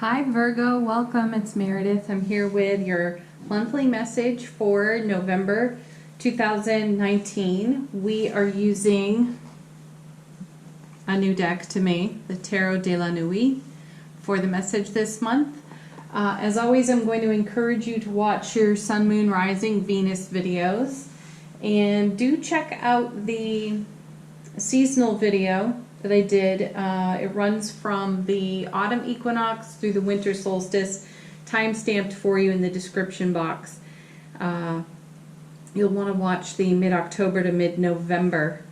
Hi Virgo, welcome. It's Meredith. I'm here with your monthly message for November 2019. We are using a new deck to me, the Tarot de la Nuit, for the message this month. As always, I'm going to encourage you to watch your Sun, Moon, Rising, Venus videos. And do check out the seasonal video that I did. It runs from the autumn equinox through the winter solstice, time stamped for you in the description box. You'll want to watch the mid-October to mid-November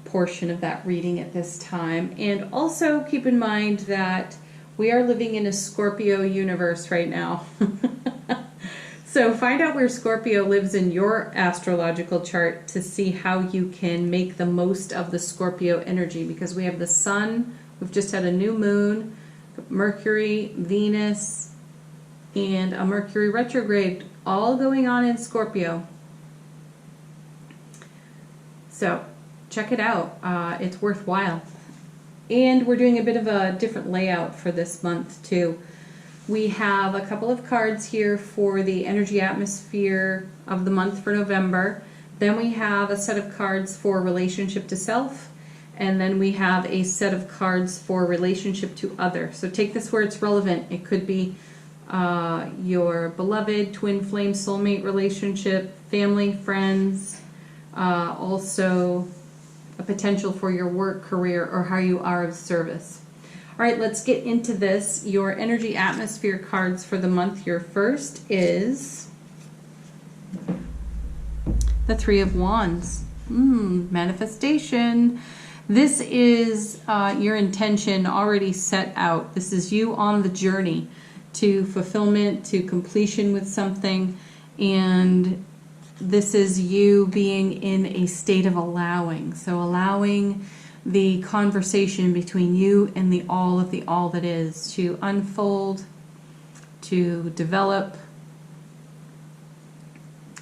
portion of that reading at this time. And also keep in mind that we are living in a Scorpio universe right now. So find out where Scorpio lives in your astrological chart to see how you can make the most of the Scorpio energy, because we have the sun, we've just had a new moon, Mercury, Venus, and a Mercury retrograde all going on in Scorpio. So check it out. It's worthwhile. And we're doing a bit of a different layout for this month too. We have a couple of cards here for the energy atmosphere of the month for November. Then we have a set of cards for relationship to self. And then we have a set of cards for relationship to other. So take this where it's relevant. It could be your beloved, twin flame, soulmate relationship, family, friends, also a potential for your work, career, or how you are of service. All right, let's get into this. Your energy atmosphere cards for the month. Your first is the Three of Wands. Manifestation. This is your intention already set out. This is you on the journey to fulfillment, to completion with something. And this is you being in a state of allowing. So allowing the conversation between you and the all that is to unfold, to develop,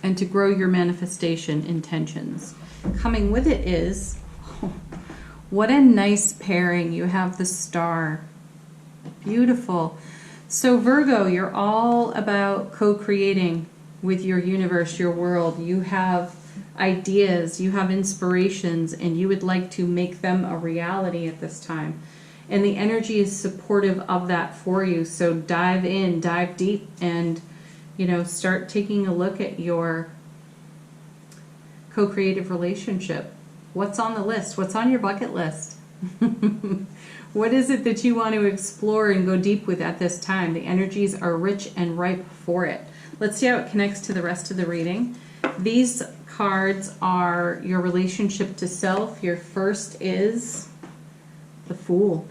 and to grow your manifestation intentions. Coming with it is, what a nice pairing. You have the Star. Beautiful. So Virgo, you're all about co-creating with your universe, your world. You have ideas, you have inspirations, and you would like to make them a reality at this time. And the energy is supportive of that for you. So dive in, dive deep, and start taking a look at your co-creative relationship. What's on the list? What's on your bucket list? What is it that you want to explore and go deep with at this time? The energies are rich and ripe for it. Let's see how it connects to the rest of the reading. These cards are your relationship to self. Your first is the Fool.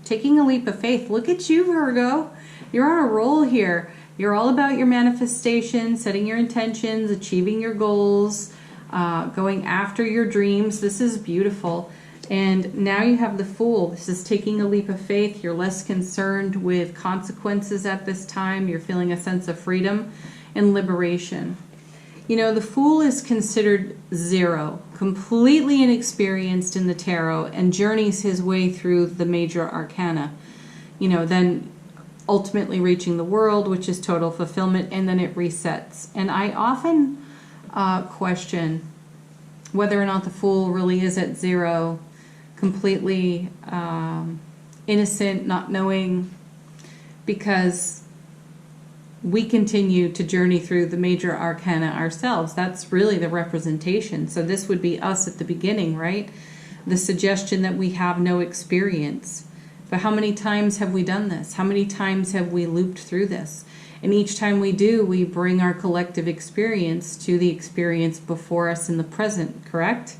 Taking a leap of faith. Look at you, Virgo. You're on a roll here. You're all about your manifestation, setting your intentions, achieving your goals, going after your dreams. This is beautiful. And now you have the Fool. This is taking a leap of faith. You're less concerned with consequences at this time. You're feeling a sense of freedom and liberation. The Fool is considered zero, completely inexperienced in the tarot, and journeys his way through the major arcana. Then ultimately reaching the world, which is total fulfillment, and then it resets. And I often question whether or not the Fool really is at zero, completely innocent, not knowing, because we continue to journey through the major arcana ourselves. That's really the representation. So this would be us at the beginning, right? The suggestion that we have no experience. But how many times have we done this? How many times have we looped through this? And each time we do, we bring our collective experience to the experience before us in the present, correct?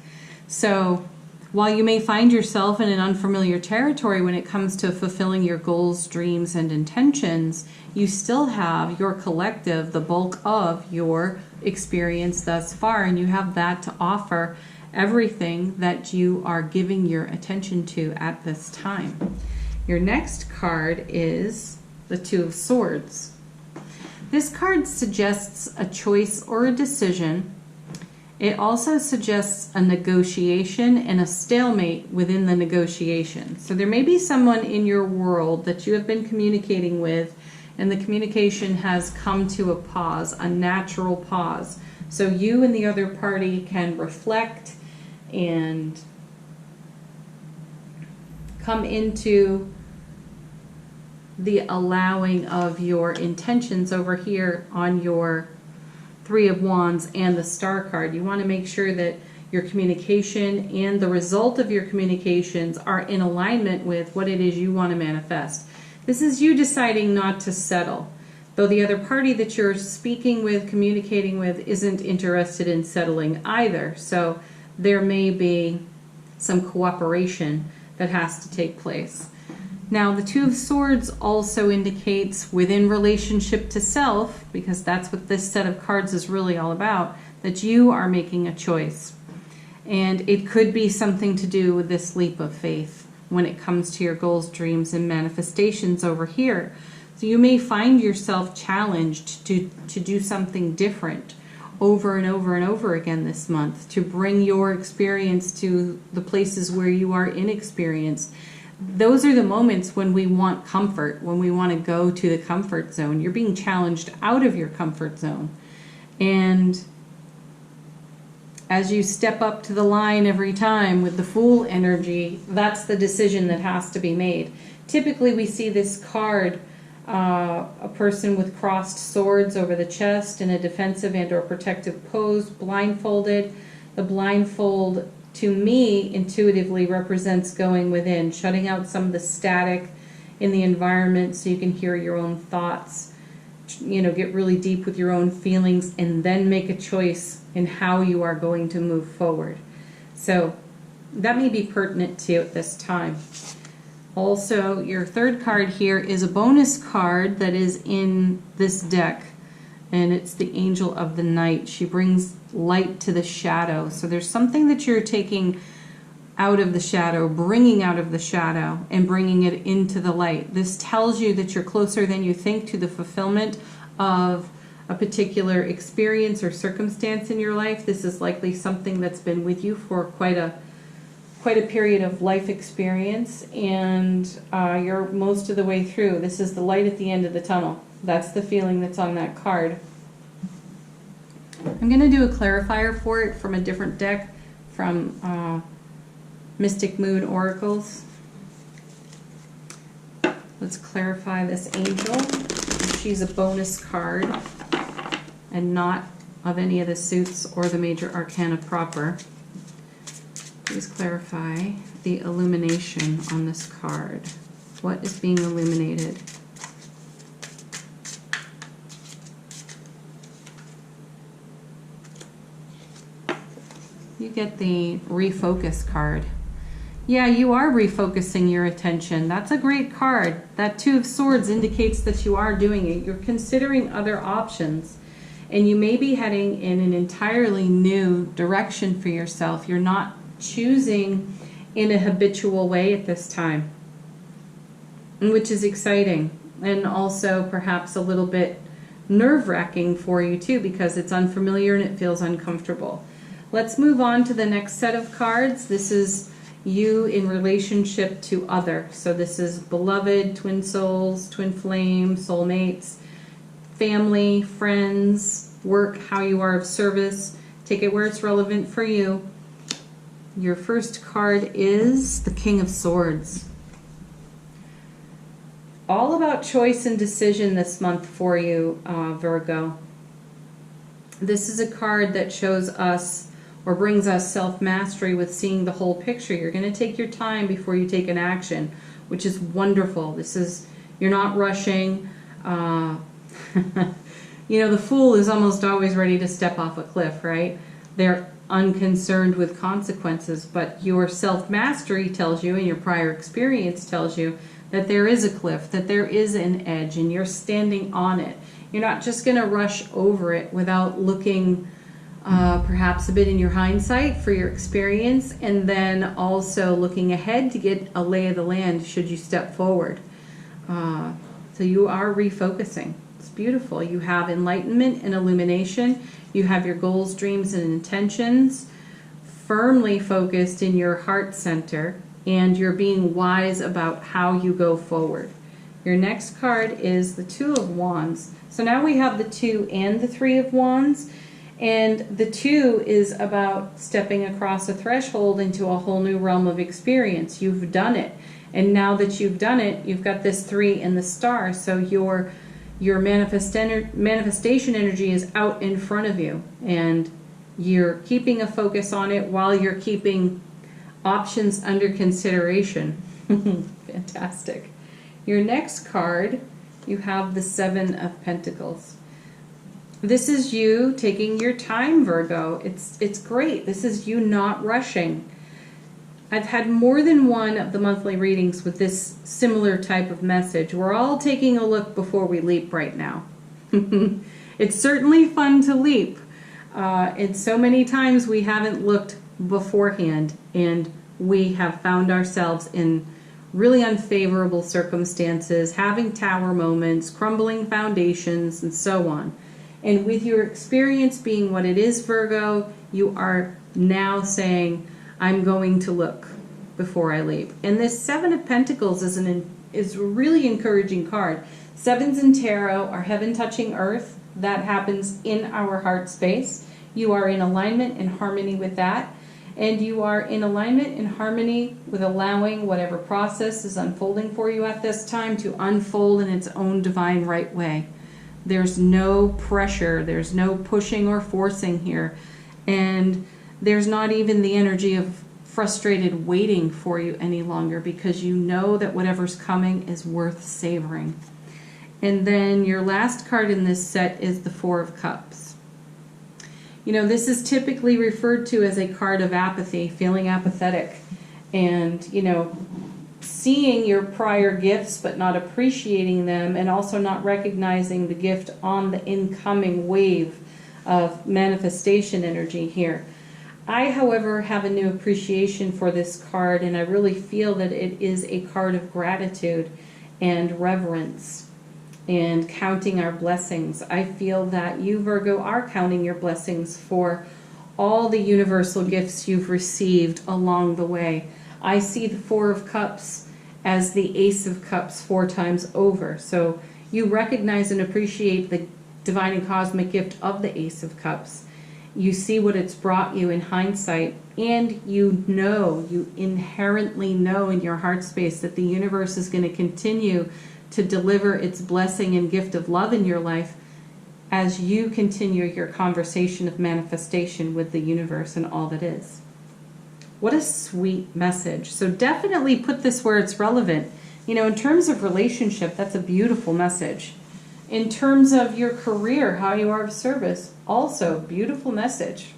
So while you may find yourself in an unfamiliar territory when it comes to fulfilling your goals, dreams, and intentions, you still have your collective, the bulk of your experience thus far, and you have that to offer everything that you are giving your attention to at this time. Your next card is the Two of Swords. This card suggests a choice or a decision, It also suggests a negotiation and a stalemate within the negotiation. So there may be someone in your world that you have been communicating with, and the communication has come to a pause, a natural pause. So you and the other party can reflect and come into the allowing of your intentions over here on your Three of Wands and the Star card. You want to make sure that your communication and the result of your communications are in alignment with what it is you want to manifest. This is you deciding not to settle, though the other party that you're speaking with, communicating with, isn't interested in settling either. So there may be some cooperation that has to take place. Now, the Two of Swords also indicates within relationship to self, because that's what this set of cards is really all about, that you are making a choice. And it could be something to do with this leap of faith when it comes to your goals, dreams, and manifestations over here. So you may find yourself challenged to do something different over and over and over again this month, to bring your experience to the places where you are inexperienced. Those are the moments when we want comfort, when we want to go to the comfort zone. You're being challenged out of your comfort zone. And as you step up to the line every time with the Fool energy, that's the decision that has to be made. Typically we see this card, a person with crossed swords over the chest in a defensive and or protective pose, blindfolded. The blindfold, to me, intuitively represents going within, shutting out some of the static in the environment so you can hear your own thoughts, you know, get really deep with your own feelings, and then make a choice in how you are going to move forward. So that may be pertinent to you at this time. Also, your third card here is a bonus card that is in this deck, and it's the Angel of the Night. She brings light to the shadow. So there's something that you're taking out of the shadow, bringing out of the shadow, and bringing it into the light. This tells you that you're closer than you think to the fulfillment of a particular experience or circumstance in your life. This is likely something that's been with you for quite a period of life experience, and you're most of the way through. This is the light at the end of the tunnel. That's the feeling that's on that card. I'm going to do a clarifier for it from a different deck, from Mystic Moon Oracles. Let's clarify this angel. She's a bonus card and not of any of the suits or the major arcana proper. Please clarify the illumination on this card. What is being illuminated? You get the refocus card. Yeah, you are refocusing your attention. That's a great card. That Two of Swords indicates that you are doing it. You're considering other options, and you may be heading in an entirely new direction for yourself. You're not choosing in a habitual way at this time, which is exciting, and also perhaps a little bit nerve-wracking for you too, because it's unfamiliar and it feels uncomfortable. Let's move on to the next set of cards. This is you in relationship to other. So this is beloved, twin souls, twin flames, soulmates, family, friends, work, how you are of service. Take it where it's relevant for you. Your first card is the King of Swords. All about choice and decision this month for you, Virgo. This is a card that shows us or brings us self-mastery with seeing the whole picture. You're going to take your time before you take an action, which is wonderful. This is, you're not rushing. You know, the Fool is almost always ready to step off a cliff, right? They're unconcerned with consequences, but your self-mastery tells you, and your prior experience tells you, that there is a cliff, that there is an edge, and you're standing on it. You're not just going to rush over it without looking perhaps a bit in your hindsight for your experience, and then also looking ahead to get a lay of the land should you step forward. So you are refocusing. It's beautiful. You have enlightenment and illumination. You have your goals, dreams, and intentions firmly focused in your heart center, and you're being wise about how you go forward. Your next card is the Two of Wands. So now we have the Two and the Three of Wands, and the Two is about stepping across a threshold into a whole new realm of experience. You've done it, and now that you've done it, you've got this Three and the Star, so your manifestation energy is out in front of you, and you're keeping a focus on it while you're keeping options under consideration. Fantastic. Your next card, you have the Seven of Pentacles. This is you taking your time, Virgo. It's great. This is you not rushing. I've had more than one of the monthly readings with this similar type of message. We're all taking a look before we leap right now. It's certainly fun to leap. And so many times we haven't looked beforehand, and we have found ourselves in really unfavorable circumstances, having tower moments, crumbling foundations, and so on. And with your experience being what it is, Virgo, you are now saying, I'm going to look before I leap. And this Seven of Pentacles is a really encouraging card. Sevens in tarot are heaven touching earth. That happens in our heart space. You are in alignment and harmony with that. And you are in alignment and harmony with allowing whatever process is unfolding for you at this time to unfold in its own divine right way. There's no pressure. There's no pushing or forcing here. And there's not even the energy of frustrated waiting for you any longer, because you know that whatever's coming is worth savoring. And then your last card in this set is the Four of Cups. You know, this is typically referred to as a card of apathy, feeling apathetic, and, you know, seeing your prior gifts but not appreciating them, and also not recognizing the gift on the incoming wave of manifestation energy here. I, however, have a new appreciation for this card, and I really feel that it is a card of gratitude and reverence and counting our blessings. I feel that you, Virgo, are counting your blessings for all the universal gifts you've received along the way. I see the Four of Cups as the Ace of Cups 4 times over. So you recognize and appreciate the divine and cosmic gift of the Ace of Cups. You see what it's brought you in hindsight, and you know, you inherently know in your heart space that the universe is going to continue to deliver its blessing and gift of love in your life as you continue your conversation of manifestation with the universe and all that is. What a sweet message. So definitely put this where it's relevant. You know, in terms of relationship, that's a beautiful message. In terms of your career, how you are of service, also beautiful message.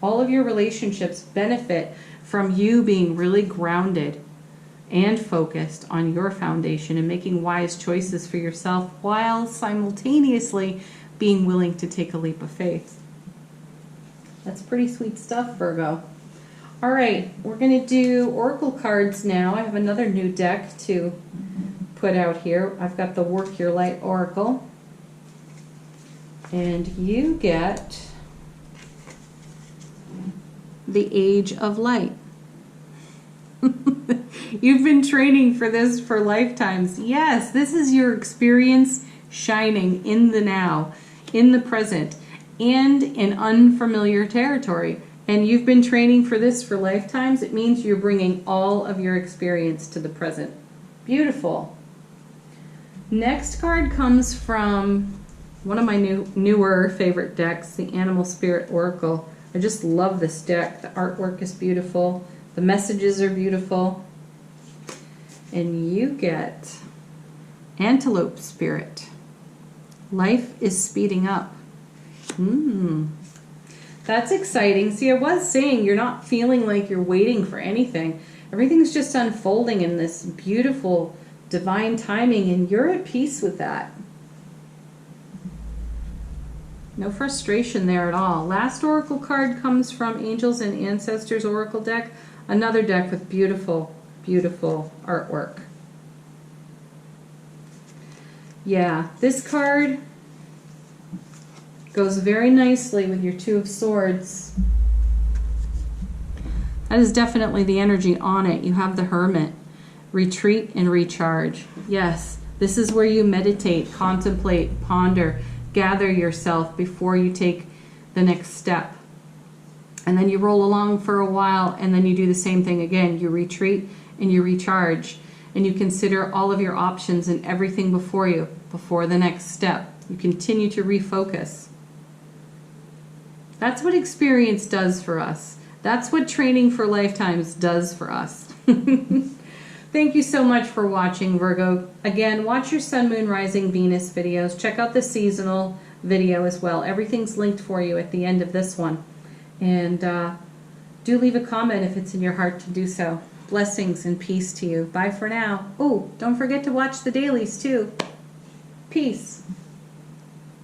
All of your relationships benefit from you being really grounded and focused on your foundation and making wise choices for yourself while simultaneously being willing to take a leap of faith. That's pretty sweet stuff, Virgo. All right, we're going to do oracle cards now. I have another new deck to put out here. I've got the Work Your Light Oracle. And you get the Age of Light. You've been training for this for lifetimes. Yes, this is your experience shining in the now, in the present, and in unfamiliar territory. And you've been training for this for lifetimes. It means you're bringing all of your experience to the present. Beautiful. Next card comes from one of my newer favorite decks, the Animal Spirit Oracle. I just love this deck. The artwork is beautiful. The messages are beautiful. And you get Antelope Spirit. Life is speeding up. That's exciting. See, I was saying you're not feeling like you're waiting for anything. Everything's just unfolding in this beautiful divine timing, and you're at peace with that. No frustration there at all. Last oracle card comes from Angels and Ancestors Oracle deck. Another deck with beautiful, beautiful artwork. Yeah, this card Goes very nicely with your Two of Swords. That is definitely the energy on it. You have the Hermit. Retreat and recharge. Yes, this is where you meditate, contemplate, ponder, gather yourself before you take the next step. And then you roll along for a while, and then you do the same thing again. You retreat and you recharge, and you consider all of your options and everything before you, before the next step. You continue to refocus. That's what experience does for us. That's what training for lifetimes does for us. Thank you so much for watching, Virgo. Again, watch your Sun, Moon, Rising, Venus videos. Check out the seasonal video as well. Everything's linked for you at the end of this one. And do leave a comment if it's in your heart to do so. Blessings and peace to you. Bye for now. Oh, don't forget to watch the dailies too. Peace.